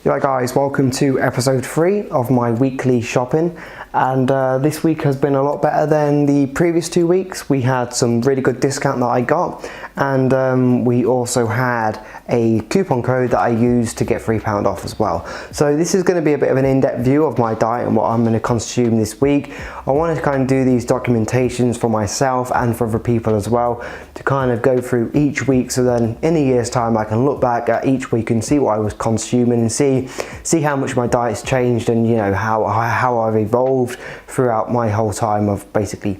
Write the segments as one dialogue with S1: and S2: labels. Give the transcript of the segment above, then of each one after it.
S1: G'day guys, welcome to episode 3 of my weekly shopping, and this week has been a lot better than the previous 2 weeks. We had some really good discount that I got, and we also had a coupon code that I used to get £3 off as well. So this is going to be a bit of an in-depth view of my diet and what I'm going to consume this week. I wanted to kind of do these documentations for myself and for other people as well, to kind of go through each week, so then in a year's time I can look back at each week and see what I was consuming and see how much my diet's changed, and you know how I've evolved throughout my whole time of basically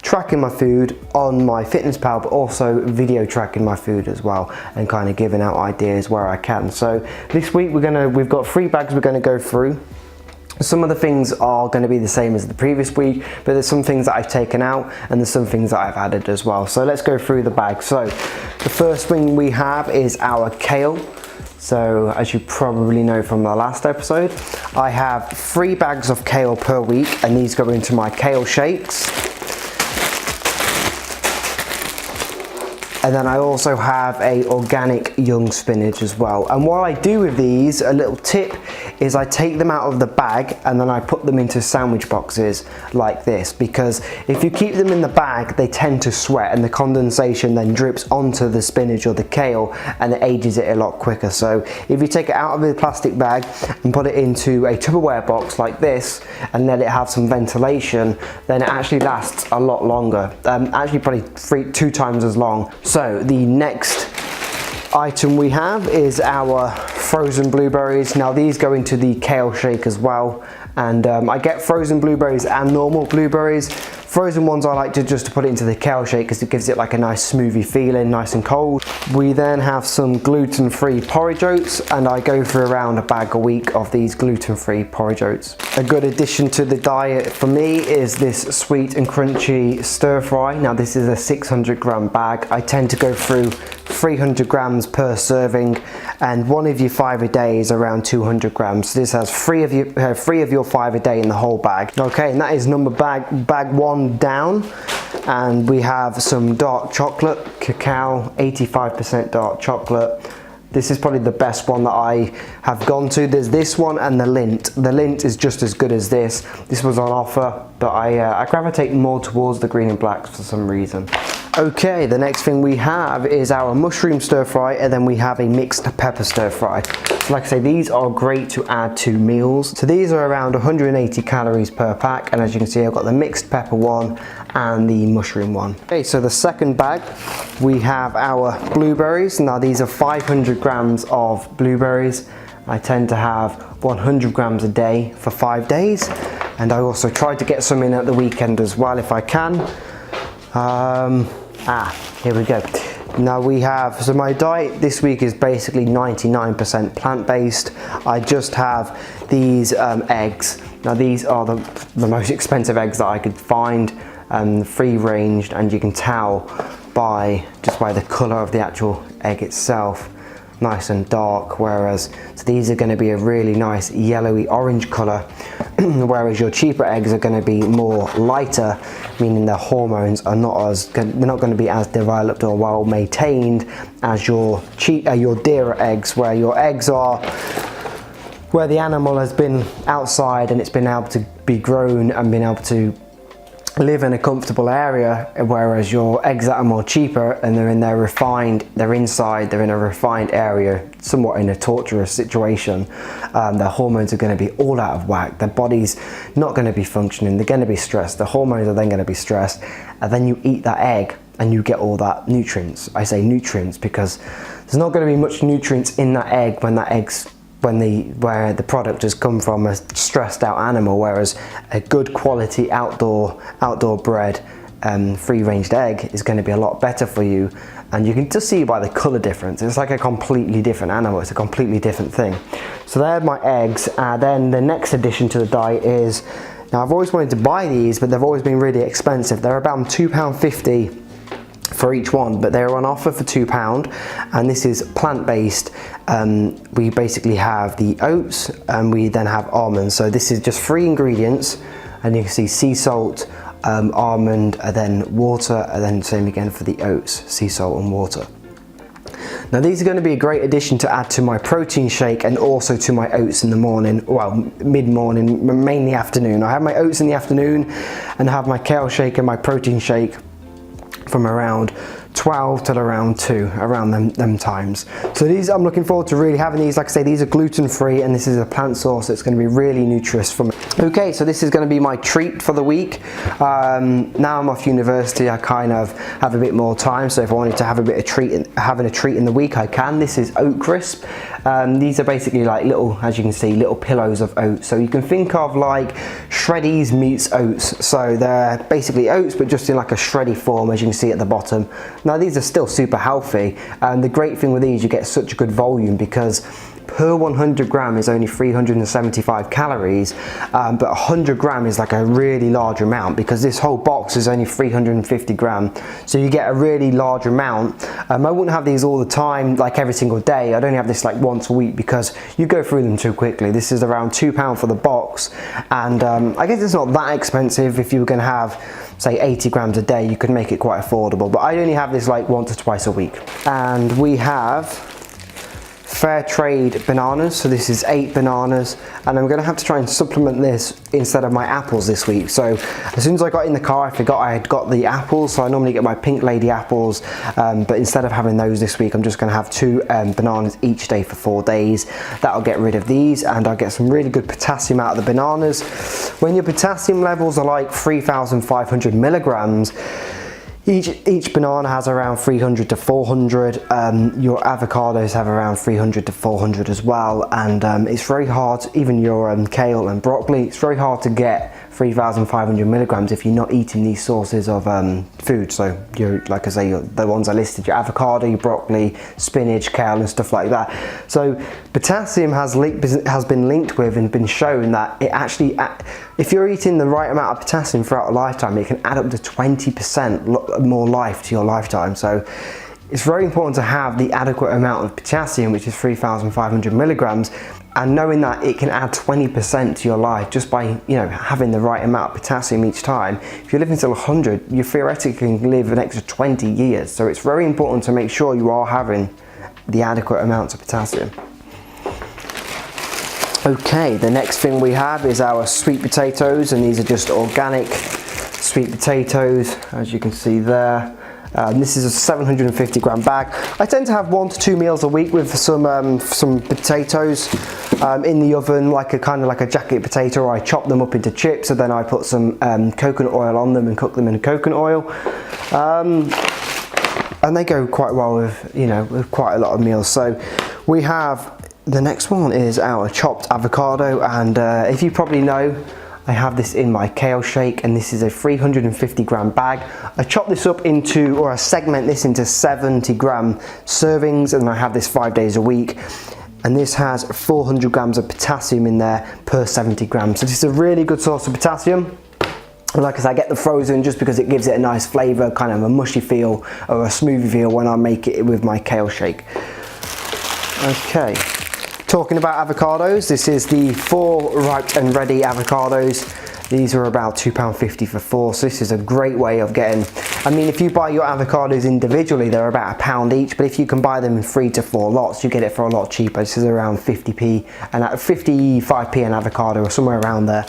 S1: tracking my food on MyFitnessPal, but also video tracking my food as well, and kind of giving out ideas where I can. So this week we've got 3 bags we're going to go through. Some of the things are going to be the same as the previous week, but there's some things that I've taken out and there's some things that I've added as well. So let's go through the bag. So the first thing we have is our kale. So as you probably know from the last episode, I have 3 bags of kale per week, and these go into my kale shakes. And then I also have a organic young spinach as well. And what I do with these, a little tip, is I take them out of the bag and then I put them into sandwich boxes like this, because if you keep them in the bag they tend to sweat and the condensation then drips onto the spinach or the kale and it ages it a lot quicker. So if you take it out of the plastic bag and put it into a Tupperware box like this and let it have some ventilation, then it actually lasts a lot longer, actually probably 2 times as long. So the next item we have is our frozen blueberries. Now these go into the kale shake as well, and I get frozen blueberries and normal blueberries. Frozen ones I like to just put it into the kale shake because it gives it like a nice smoothie feeling, nice and cold. We then have some gluten-free porridge oats, and I go for around a bag a week of these gluten-free porridge oats. A good addition to the diet for me is this sweet and crunchy stir fry. Now this is a 600 gram bag. I tend to go through 300 grams per serving, and one of your 5 a day is around 200 grams. So this has 3 of your 5 a day in the whole bag. Okay, and that is bag 1 down. And we have some dark chocolate, cacao, 85% dark chocolate. This is probably the best one that I have gone to. There's this one and the Lindt. The Lindt is just as good as this. This was on offer, but I gravitate more towards the green and blacks for some reason. Okay, the next thing we have is our mushroom stir fry, and then we have a mixed pepper stir fry. So like I say, these are great to add to meals. So these are around 180 calories per pack, and as you can see I've got the mixed pepper one and the mushroom one. Okay, so the second bag we have our blueberries. Now these are 500 grams of blueberries. I tend to have 100 grams a day for 5 days, and I also try to get some in at the weekend as well if I can. Here we go. Now we have, so my diet this week is basically 99% plant-based. I just have these eggs. Now these are the most expensive eggs that I could find, free ranged, and you can tell just by the colour of the actual egg itself, nice and dark, whereas so these are going to be a really nice yellowy orange colour, whereas your cheaper eggs are going to be more lighter, meaning their hormones are they're not going to be as developed or well maintained as your dearer eggs, where your eggs are where the animal has been outside and it's been able to be grown and been able to live in a comfortable area, whereas your eggs that are more cheaper and they're in they're in a refined area, somewhat in a torturous situation, their hormones are going to be all out of whack, their body's not going to be functioning, they're going to be stressed, the hormones are then going to be stressed, and then you eat that egg and you get all that nutrients. I say nutrients because there's not going to be much nutrients in that egg where the product has come from a stressed out animal, whereas a good quality outdoor bred free ranged egg is going to be a lot better for you. And you can just see by the colour difference, it's like a completely different animal, it's a completely different thing. So they're my eggs. Then the next addition to the diet is, now I've always wanted to buy these, but they've always been really expensive. They're about £2.50 for each one, but they're on offer for £2, and this is plant-based. We basically have the oats and we then have almonds. So this is just 3 ingredients, and you can see sea salt, almond, and then water, and then same again for the oats, sea salt and water. Now these are going to be a great addition to add to my protein shake and also to my oats in the morning, well, mid-morning, mainly afternoon. I have my oats in the afternoon and have my kale shake and my protein shake from around 12 till around 2, around them times. So these, I'm looking forward to really having these. Like I say, these are gluten free and this is a plant source that's going to be really nutritious for me. Okay, so this is going to be my treat for the week. Now I'm off university, I kind of have a bit more time, so if I wanted to have a bit of having a treat in the week, I can. This is oat crisp. These are basically like little, as you can see, little pillows of oats. So you can think of like Shreddies meets oats. So they're basically oats, but just in like a shreddy form, as you can see at the bottom. Now these are still super healthy, and the great thing with these, you get such a good volume because per 100 gram is only 375 calories, but 100 gram is like a really large amount because this whole box is only 350 gram. So you get a really large amount. I wouldn't have these all the time, like every single day. I'd only have this like once a week because you go through them too quickly. This is around £2 for the box, and I guess it's not that expensive. If you were going to have, say, 80 grams a day, you could make it quite affordable, but I only have this like once or twice a week. And we have fair trade bananas, so this is 8 bananas, and I'm going to have to try and supplement this instead of my apples this week. So as soon as I got in the car, I forgot I had got the apples, so I normally get my pink lady apples, but instead of having those this week, I'm just going to have 2 bananas each day for 4 days. That'll get rid of these, and I'll get some really good potassium out of the bananas. When your potassium levels are like 3,500 milligrams, each banana has around 300 to 400, your avocados have around 300 to 400 as well, and it's very hard, even your kale and broccoli, it's very hard to get 3,500 milligrams if you're not eating these sources of food. So you're, like I say, the ones I listed, your avocado, your broccoli, spinach, kale and stuff like that. So potassium has been linked with and been shown that it actually, if you're eating the right amount of potassium throughout a lifetime, it can add up to 20% more life to your lifetime. So it's very important to have the adequate amount of potassium, which is 3,500 milligrams, and knowing that it can add 20% to your life just by, you know, having the right amount of potassium each time. If you're living till 100, you theoretically can live an extra 20 years. So it's very important to make sure you are having the adequate amounts of potassium. Okay, the next thing we have is our sweet potatoes, and these are just organic sweet potatoes, as you can see there. This is a 750 gram bag. I tend to have 1 to 2 meals a week with some potatoes in the oven, like a kind of like a jacket potato, or I chop them up into chips, and then I put some coconut oil on them and cook them in coconut oil. And they go quite well with, you know, with quite a lot of meals. So we have, the next one is our chopped avocado, and if you probably know, I have this in my kale shake, and this is a 350 gram bag. I chop this up into, or I segment this into 70 gram servings, and I have this 5 days a week. And this has 400 grams of potassium in there per 70 grams. So this is a really good source of potassium. And like I said, I get the frozen just because it gives it a nice flavour, kind of a mushy feel or a smoothie feel when I make it with my kale shake. Okay. Talking about avocados, this is the 4 ripe and ready avocados. These are about £2.50 for 4, so this is a great way of getting, I mean, if you buy your avocados individually, they're about £1 each, but if you can buy them in 3 to 4 lots, you get it for a lot cheaper. This is around 50p, and at 55p an avocado, or somewhere around there.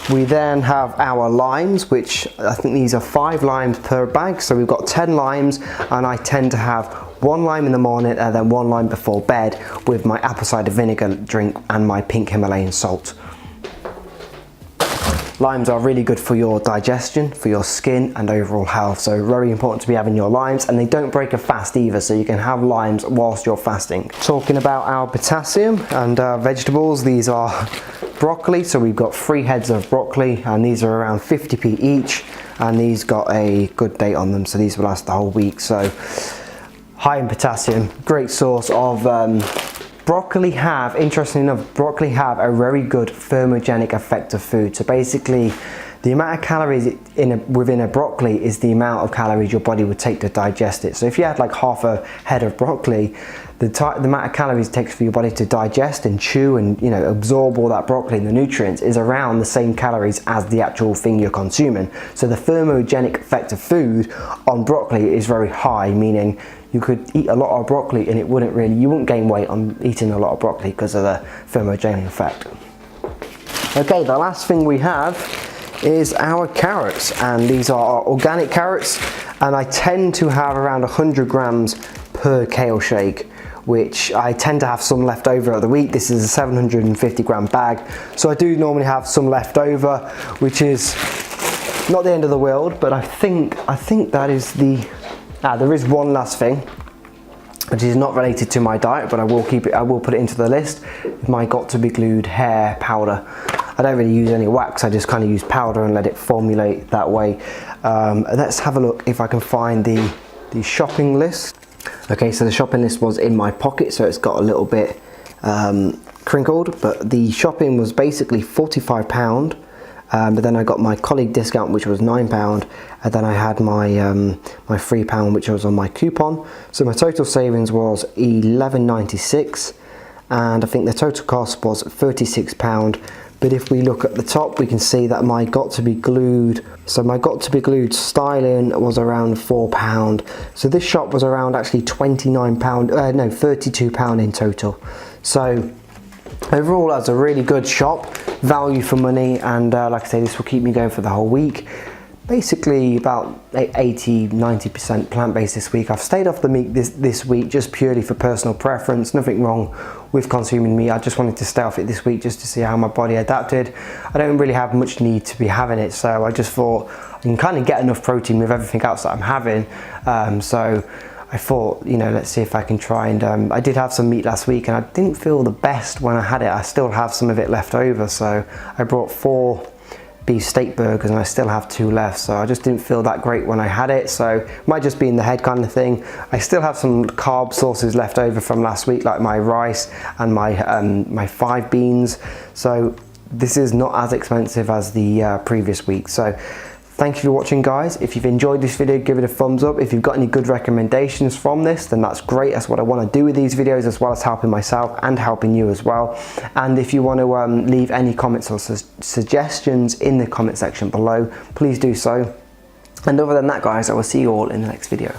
S1: We then have our limes, which I think these are 5 limes per bag. So we've got 10 limes, and I tend to have 1 lime in the morning and then 1 lime before bed with my apple cider vinegar drink and my pink Himalayan salt. Limes are really good for your digestion, for your skin and overall health, so very important to be having your limes, and they don't break a fast either, so you can have limes whilst you're fasting. Talking about our potassium and vegetables, these are broccoli, so we've got 3 heads of broccoli, and these are around 50p each, and these got a good date on them, so these will last the whole week. So high in potassium, great source of broccoli have, interestingly enough, broccoli have a very good thermogenic effect of food. So basically the amount of calories within a broccoli is the amount of calories your body would take to digest it. So if you had like half a head of broccoli, the amount of calories it takes for your body to digest and chew and, you know, absorb all that broccoli and the nutrients is around the same calories as the actual thing you're consuming. So the thermogenic effect of food on broccoli is very high, meaning you could eat a lot of broccoli and you wouldn't gain weight on eating a lot of broccoli because of the thermogenic effect. Okay, the last thing we have is our carrots, and these are our organic carrots, and I tend to have around 100 grams per kale shake, which I tend to have some left over of the week. This is a 750 gram bag, so I do normally have some left over, which is not the end of the world. But I think that is there is one last thing which is not related to my diet, but I will put it into the list. My got to be glued hair powder. I don't really use any wax, I just kind of use powder and let it formulate that way. Let's have a look if I can find the shopping list. Okay, so the shopping list was in my pocket, so it's got a little bit crinkled, but the shopping was basically £45, but then I got my colleague discount, which was £9, and then I had my my £3 which was on my coupon. So my total savings was £11.96, and I think the total cost was £36. But if we look at the top, we can see that my got to be glued, so my got to be glued styling was around £4. So this shop was around actually £32 in total. So overall, that's a really good shop, value for money, and like I say, this will keep me going for the whole week. Basically about 80-90% plant-based this week. I've stayed off the meat this week just purely for personal preference. Nothing wrong with consuming meat. I just wanted to stay off it this week just to see how my body adapted. I don't really have much need to be having it, so I just thought I can kind of get enough protein with everything else that I'm having. So I thought, you know, let's see if I can try and I did have some meat last week and I didn't feel the best when I had it. I still have some of it left over, so I brought 4 beef steak burgers and I still have 2 left, so I just didn't feel that great when I had it, so it might just be in the head kind of thing. I still have some carb sources left over from last week, like my rice and my 5 beans, so this is not as expensive as the previous week. So thank you for watching, guys. If you've enjoyed this video, give it a thumbs up. If you've got any good recommendations from this, then that's great. That's what I want to do with these videos, as well as helping myself and helping you as well. And if you want to leave any comments or suggestions in the comment section below, please do so. And other than that, guys, I will see you all in the next video.